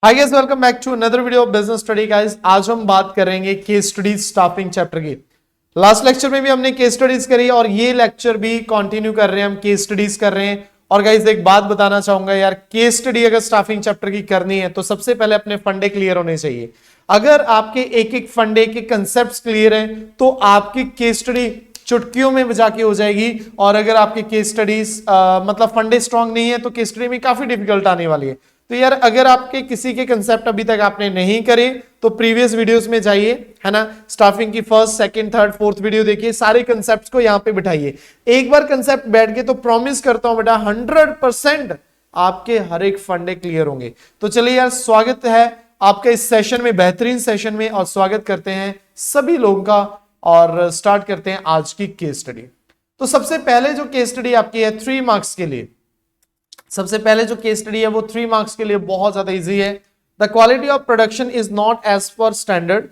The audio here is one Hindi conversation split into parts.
Hi guys, welcome back to another video of business study guys. आज हम बात करेंगे केस स्टडीज स्टाफिंग चैप्टर की। लास्ट लेक्चर में भी हमने केस स्टडीज करी और ये लेक्चर भी कंटिन्यू कर रहे हैं, हम केस स्टडीज कर रहे हैं। और गाइस एक बात बताना चाहूंगा यार, केस स्टडी अगर स्टाफिंग चैप्टर की करनी है तो सबसे पहले अपने फंडे क्लियर होने चाहिए। अगर आपके एक एक फंडे के कंसेप्ट क्लियर हैं तो आपकी केस स्टडी चुटकियों में जाके हो जाएगी। और अगर आपकी केस स्टडीज मतलब फंडे स्ट्रांग नहीं है तो केस स्टडी में काफी डिफिकल्ट आने वाली है। तो यार अगर आपके किसी के कंसेप्ट अभी तक आपने नहीं करे तो प्रीवियस वीडियोस में जाइए, है ना। स्टाफिंग की first, second, third, fourth video देखिए, सारे कंसेप्ट्स को यहां पे बिठाइए। एक बार कंसेप्ट बैठ गए तो प्रॉमिस करता हूं बेटा 100% आपके हर एक फंडे क्लियर होंगे। तो चलिए यार, स्वागत है आपका इस सेशन में, बेहतरीन सेशन में, और स्वागत करते हैं सभी लोगों का। और स्टार्ट करते हैं आज की केस स्टडी। तो सबसे पहले जो केस स्टडी आपकी है 3 मार्क्स के लिए, सबसे पहले जो केस स्टडी है वो 3 मार्क्स के लिए बहुत ज्यादा इजी है। The quality of production is not as per standard.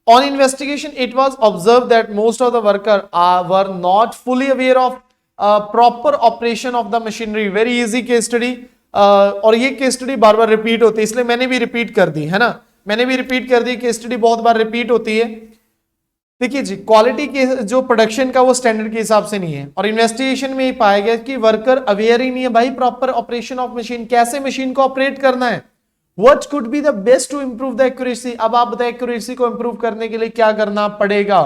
On investigation it was observe that most of the worker were not fully aware of proper operation of the machinery. Very easy case study. और ये केस स्टडी बार बार रिपीट होती है, इसलिए मैंने भी रिपीट कर दी, है ना। मैंने भी रिपीट कर दी, केस स्टडी बहुत बार रिपीट होती है। देखिए जी, क्वालिटी के जो प्रोडक्शन का वो स्टैंडर्ड के हिसाब से नहीं है। और इन्वेस्टिगेशन में ही पाया गया कि वर्कर अवेयर ही नहीं है भाई प्रॉपर ऑपरेशन ऑफ मशीन, कैसे मशीन को ऑपरेट करना है। What could be the best to improve the accuracy. अब आप बताएं एक्यूरेसी को इंप्रूव करने के लिए क्या करना पड़ेगा।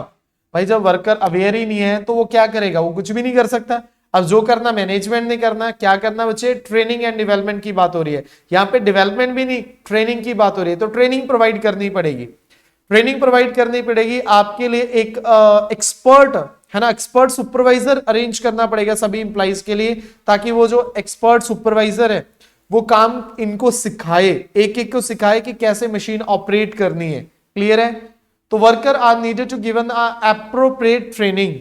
भाई जब वर्कर अवेयर ही नहीं है तो वो क्या करेगा, वो कुछ भी नहीं कर सकता। अब जो करना मैनेजमेंट ने करना, क्या करना बच्चे, ट्रेनिंग एंड डेवलपमेंट की बात हो रही है यहाँ पे। डेवलपमेंट भी नहीं, ट्रेनिंग की बात हो रही है। तो ट्रेनिंग प्रोवाइड करनी पड़ेगी, ट्रेनिंग प्रोवाइड करनी पड़ेगी आपके लिए। एक एक्सपर्ट, है ना, एक्सपर्ट सुपरवाइजर अरेंज करना पड़ेगा सभी इंप्लॉइज के लिए, ताकि वो जो एक्सपर्ट सुपरवाइजर है वो काम इनको सिखाए, एक एक को सिखाए कि कैसे मशीन ऑपरेट करनी है। क्लियर है। तो worker are needed to given appropriate training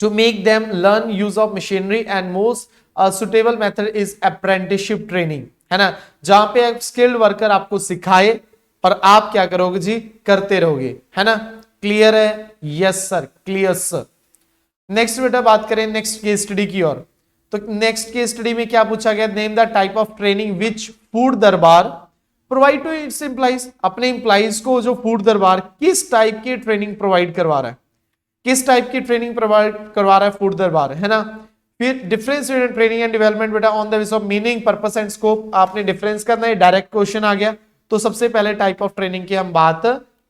to make them learn use of machinery and most suitable method is apprenticeship training, है ना। जहां पे स्किल्ड वर्कर आपको सिखाए और आप क्या करोगे जी, करते रहोगे, है ना। क्लियर है? Yes sir, clear sir. Next बेटा बात करें नेक्स्ट केस स्टडी की ओर। तो नेक्स्ट केस स्टडी में क्या पूछा गया, name the type of training which food Darbar provide to it's employees. अपने एम्प्लॉइज को जो फूड दरबार किस टाइप की ट्रेनिंग प्रोवाइड करवा रहा है, किस टाइप की ट्रेनिंग प्रोवाइड करवा रहा है फूड दरबार, है ना। फिर difference between training and development बेटा on the basis of meaning, purpose and scope आपने डिफरेंस करना है। डायरेक्ट क्वेश्चन आ गया। तो सबसे पहले टाइप ऑफ ट्रेनिंग की हम बात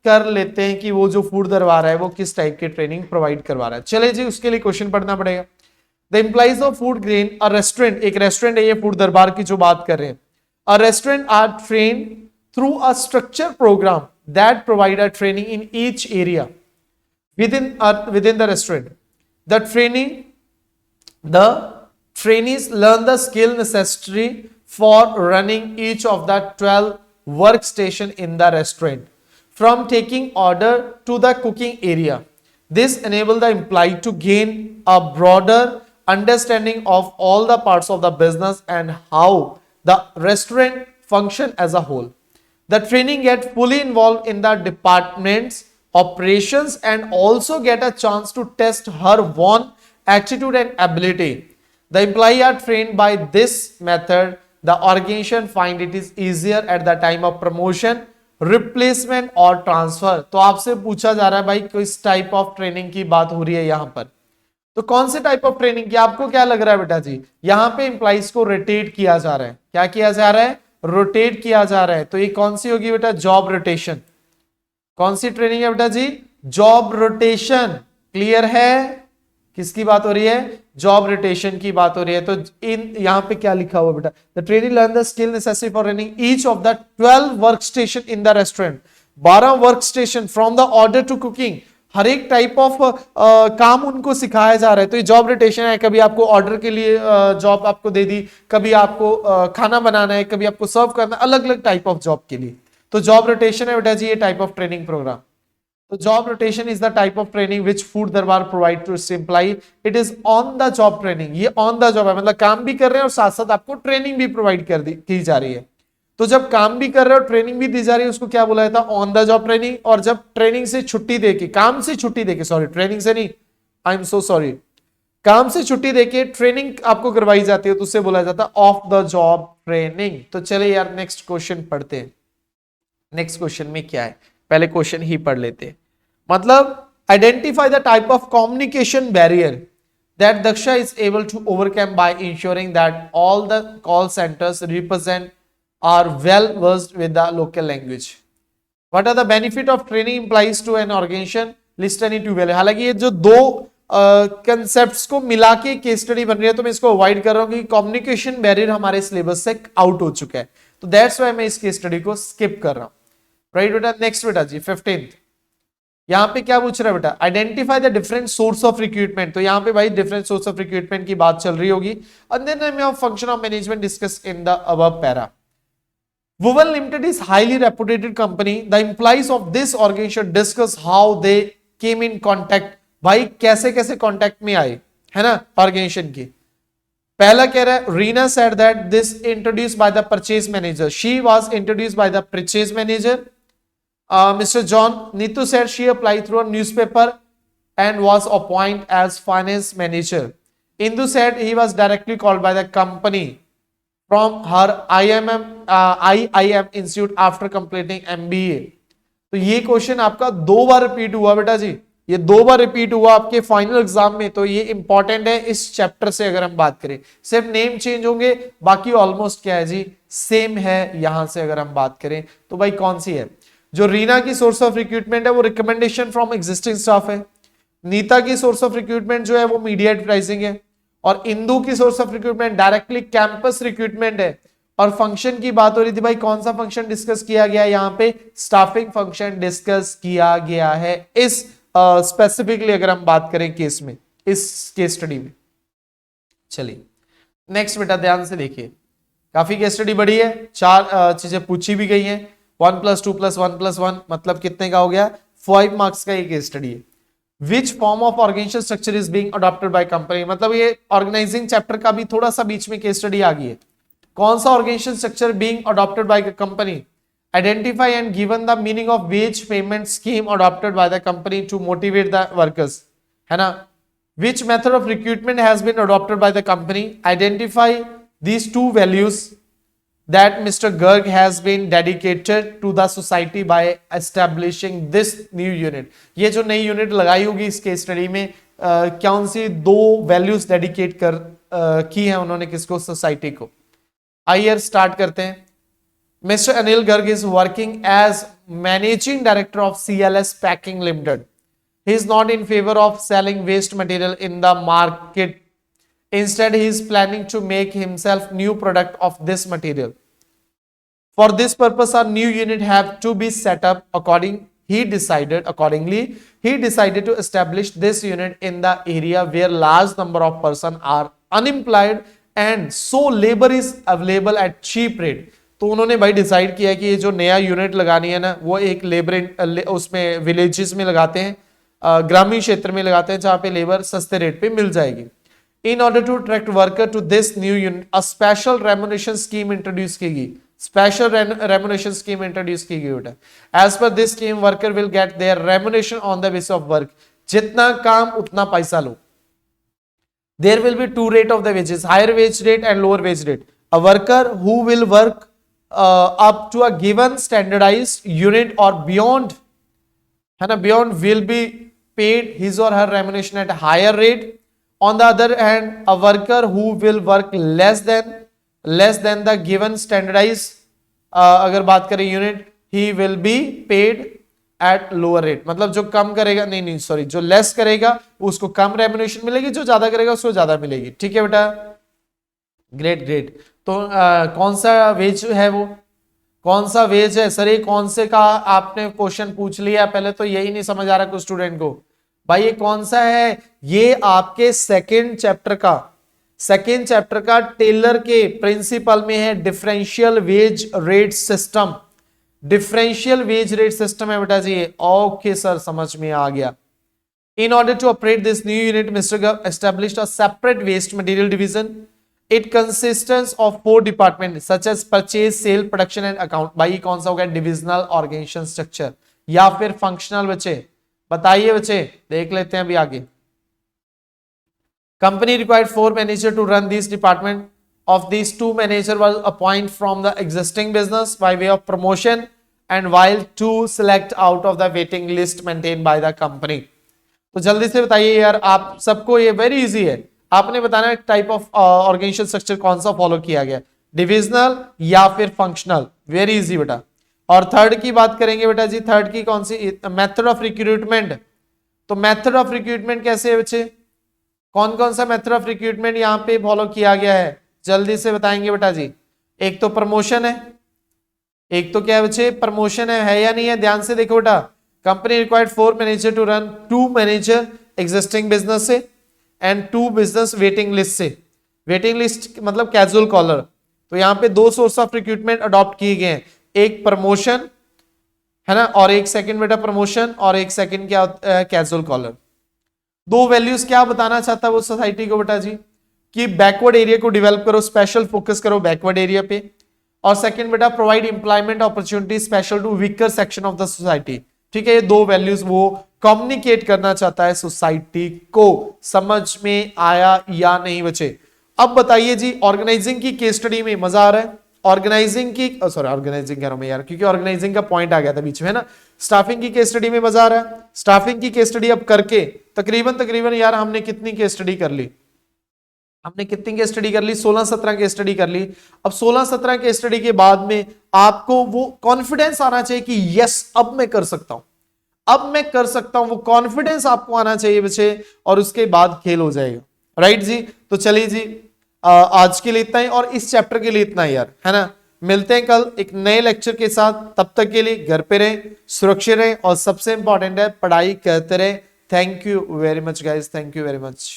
कर लेते हैं कि वो जो फूड दरबार है वो किस टाइप की ट्रेनिंग प्रोवाइड करवा रहा है। चले जी, उसके लिए क्वेश्चन पढ़ना पड़ेगा। The employees of food grain, a restaurant, एक रेस्टोरेंट है ये फूड दरबार की जो बात कर रहे हैं। A restaurant are train through a structure program that provide a training in each area within the restaurant. The trainees learn the skill necessary for running each of the 12 workstation in the restaurant, from taking order to the cooking area. This enable the employee to gain a broader understanding of all the parts of the business and how the restaurant function as a whole. The training get fully involved in the department's operations and also get a chance to test her own attitude and ability. The employee are trained by this method. The organization find it is easier at the time of promotion, replacement और ट्रांसफर। तो आपसे पूछा जा रहा है भाई किस टाइप ऑफ ट्रेनिंग की बात हो रही है यहाँ पर। तो कौन से टाइप ऑफ ट्रेनिंग की, आपको क्या लग रहा है बेटा जी, यहाँ पे इंप्लॉइज को रोटेट किया जा रहा है। क्या किया जा रहा है, रोटेट किया जा रहा है। तो ये कौन सी होगी बेटा, जॉब रोटेशन। कौन सी ट्रेनिंग है बेटा जी, जॉब रोटेशन। क्लियर है, किसकी बात हो रही है, जॉब रोटेशन की बात हो रही है। तो इन यहां पे क्या लिखा हुआ बेटा, the trainee learn the skill necessary for running each of the 12 work station in the restaurant. 12 work station from the order to cooking, हर एक टाइप ऑफ काम उनको सिखाया जा रहा है। तो ये जॉब रोटेशन है, कभी आपको ऑर्डर के लिए जॉब आपको दे दी, कभी आपको खाना बनाना है, कभी आपको सर्व करना, अलग अलग टाइप ऑफ जॉब के लिए। तो जॉब रोटेशन है बेटा जी ये टाइप ऑफ ट्रेनिंग प्रोग्राम। तो job rotation is the type of training which food Darbar provide to its employee. It is on the job training, ये ऑन द जॉब है, मतलब काम भी कर रहे हैं और साथ साथ आपको ट्रेनिंग भी प्रोवाइड की जा रही है। तो जब काम भी कर रहे हो ट्रेनिंग भी दी जा रही है उसको क्या बोला जाता है, ऑन द जॉब ट्रेनिंग। और जब ट्रेनिंग से छुट्टी देके, काम से छुट्टी देके, सॉरी ट्रेनिंग से नहीं, आई एम सो सॉरी, काम से छुट्टी देके ट्रेनिंग आपको करवाई जाती है तो उससे बोला जाता है ऑफ द जॉब ट्रेनिंग। तो चले यार नेक्स्ट क्वेश्चन पढ़ते हैं। नेक्स्ट क्वेश्चन में क्या है, पहले क्वेश्चन ही पढ़ लेते हैं। मतलब identify the type of communication barrier that Daksha is able to overcome by ensuring that all the call centers represent are well versed with the local language. What are the benefit of training implies to an organization? List any two value. हालांकि ये जो दो कंसेप्ट्स को मिला के केस स्टडी बन रही है तो मैं इसको अवॉइड कर रहा हूं क्योंकि कम्युनिकेशन बैरियर हमारे सिलेबस से आउट हो चुका है, तो दैट्स व्हाई मैं इस केस स्टडी को स्किप कर रहा हूं। राइट बेटा, नेक्स्ट बेटा जी 15th, यहाँ पे क्या पूछ रहा है बेटा, identify the different source of recruitment. तो यहाँ पे भाई डिफरेंट सोर्स ऑफ रिक्रूटमेंट की बात चल रही होगी। And then function of management discuss in the above para. Vuval Limited is highly reputed company. The employees of this organization discuss how they came in contact. भाई कैसे कैसे कॉन्टेक्ट में आए, है ना ऑर्गेनाइजेशन की। पहला कह रहा है Reena said that this introduced by the purchase manager. She was introduced by the purchase manager. Mr. John Neetu said she applied through a newspaper and was appointed as finance manager. Indu said he was directly called by the company from her IIM institute after completing MBA. तो ये क्वेश्चन आपका 2 बार रिपीट हुआ बेटा जी, ये 2 बार रिपीट हुआ आपके फाइनल एग्जाम में, तो ये इंपॉर्टेंट है इस चैप्टर से। अगर हम बात करें सिर्फ नेम चेंज होंगे, बाकी ऑलमोस्ट क्या है जी सेम है। यहां से अगर हम बात करें तो भाई कौन सी है, जो रीना की सोर्स ऑफ रिक्रूटमेंट है वो रिकमेंडेशन फ्रॉम एग्जिस्टिंग स्टाफ है, नीता की सोर्स ऑफ रिक्रूटमेंट जो है वो मीडिया एडवर्टाइजिंग है, और इंदू की source of recruitment directly campus recruitment है। और फंक्शन की बात हो रही थी भाई, कौन सा फंक्शन डिस्कस किया गया है यहाँ पे, स्टाफिंग फंक्शन डिस्कस किया गया है इस स्पेसिफिकली अगर हम बात करें केस में, इस केस स्टडी में। चलिए नेक्स्ट बेटा ध्यान से देखिए, काफी केस स्टडी बड़ी है, 4 चीजें पूछी भी गई हैं। 1 + 2 + 1 + 1 मतलब कितने का हो गया, 5 मार्क्स का ये केस स्टडी है। Which form of organisation structure is being adopted by company, मतलब ये ऑर्गेनाइजिंग चैप्टर का भी थोड़ा सा बीच में केस स्टडी आ गई है। कौन सा organisation structure being adopted by company, identify and given the meaning of wage payment scheme adopted by the company to motivate the workers, है ना। Which method of recruitment has been adopted by the company, identify these 2 values that Mr. Garg has been dedicated to the society by establishing this new unit. ये जो नई यूनिट लगाई होगी इस केस स्टडी में कौन सी 2 वैल्यूज डेडिकेट की है उन्होंने, किसको, सोसाइटी को। आइए स्टार्ट करते हैं। Mister Anil Garg is working as managing director of CLS packing limited. He is not in favour of selling waste material in the market, instead he is planning to make himself new product of this material. For this purpose a new unit have to be set up. Accordingly he decided to establish this unit in the area where large number of persons are unemployed and so labor is available at cheap rate. तो उन्होंने भाई डिसाइड किया कि ये जो नया यूनिट लगानी है ना वो एक लेबर उसमें विलेजेस में लगाते हैं, ग्रामीण क्षेत्र में लगाते हैं जहां पे लेबर सस्ते रेट पे मिल जाएगी। In order to attract worker to this new unit, a special remuneration scheme introduced की गई। Special remuneration scheme introduce की गई बेटा। As per this scheme, worker will get their remuneration on the basis of work. जितना काम उतना पैसा लो। There will be 2 rate of the wages, higher wage rate and lower wage rate. A worker who will work up to a given standardized unit or beyond, है ना, beyond will be paid his or her remuneration at a higher rate. On the other hand, a worker who will work less than the given standardized अगर बात करें unit, he will be paid at lower rate। मतलब जो कम करेगा, नहीं सॉरी, जो लेस करेगा उसको कम रेम्युनरेशन मिलेगी, जो ज्यादा करेगा उसको ज्यादा मिलेगी। ठीक है बेटा, ग्रेट। तो कौन सा वेज है, वो कौन सा वेज है सर, ये कौन से का आपने क्वेश्चन पूछ लिया, पहले तो यही नहीं समझ आ रहा कुछ स्टूडेंट को। भाई ये कौन सा है, ये आपके सेकेंड चैप्टर का टेलर के प्रिंसिपल में है, differential wage rate system. Differential wage rate system है बेटा जी ये। ओके सर, समझ में आ गया। In order to operate this new unit, Mr. Garg established a separate waste material division. It consists of 4 departments such as purchase, sale, production and account. भाई कौन सा हो गया, डिविजनल ऑर्गेनाइजेशन स्ट्रक्चर या फिर फंक्शनल। बच्चे बताइए, बच्चे देख लेते हैं अभी आगे। Company required 4 managers to run this department. Of these, 2 managers was appointed from the existing business by way of promotion, and while 2 select out of the waiting list maintained by the company. तो जल्दी से बताइए यार, आप सबको ये वेरी इजी है, आपने बताना टाइप ऑफ ऑर्गेनाइजेशन स्ट्रक्चर कौन सा फॉलो किया गया, डिविजनल या फिर फंक्शनल, वेरी इजी बेटा। और थर्ड की बात करेंगे बेटा जी, थर्ड की कौन सी, मेथड ऑफ रिक्रूटमेंट। तो मेथड ऑफ रिक्रूटमेंट कैसे है बच्चे, कौन कौन सा मेथड ऑफ रिक्रूटमेंट यहाँ पे फॉलो किया गया है, जल्दी से बताएंगे बेटा जी। एक तो प्रमोशन है, एक तो क्या है बच्चे, प्रमोशन है या नहीं है, ध्यान से देखो बेटा। Company required 4 manager to run, 2 manager existing business से एंड 2 बिजनेस वेटिंग लिस्ट से। वेटिंग लिस्ट मतलब कैजुअल कॉलर। तो यहाँ पे 2 सोर्स ऑफ रिक्रूटमेंट अडॉप्ट किए गए हैं, एक प्रमोशन है ना, और एक सेकंड बेटा प्रमोशन, और एक सेकंड क्या कैजुअल कॉलर। 2 वैल्यूज क्या बताना चाहता है वो सोसाइटी को बेटा जी, कि बैकवर्ड एरिया को डेवलप करो, स्पेशल फोकस करो बैकवर्ड एरिया पे, और सेकंड बेटा provide employment opportunity special to weaker section of the society. ठीक है, ये 2 वैल्यूज वो कम्युनिकेट करना चाहता है सोसाइटी को। समझ में आया या नहीं बच्चे? अब बताइए जी, ऑर्गेनाइजिंग की केस स्टडी में मजा आ रहा है, ऑर्गेनाइजिंग की सॉरी ऑर्गेनाइजिंग कह रहा हूं मैं यार, क्योंकि ऑर्गेनाइजिंग का पॉइंट आ गया था बीच में ना। स्टाफिंग की केस स्टडी में मजा आ रहा है। स्टाफिंग की केस स्टडी अब करके तकरीबन यार हमने कितनी केस स्टडी कर ली, हमने कितनी केस स्टडी कर ली, 16-17 केस स्टडी कर ली। अब 16-17 केस स्टडी के बाद में आपको वो कॉन्फिडेंस आना चाहिए कि यस अब मैं कर सकता हूं, अब मैं कर सकता हूं, वो कॉन्फिडेंस आपको आना चाहिए बच्चे, और उसके बाद खेल हो जाएगा। राइट जी, तो चलिए जी आज के लिए इतना ही, और इस चैप्टर के लिए इतना ही यार, है ना। मिलते हैं कल एक नए लेक्चर के साथ, तब तक के लिए घर पे रहें, सुरक्षित रहें, और सबसे इंपॉर्टेंट है पढ़ाई करते रहें। Thank you very much guys, thank you very much.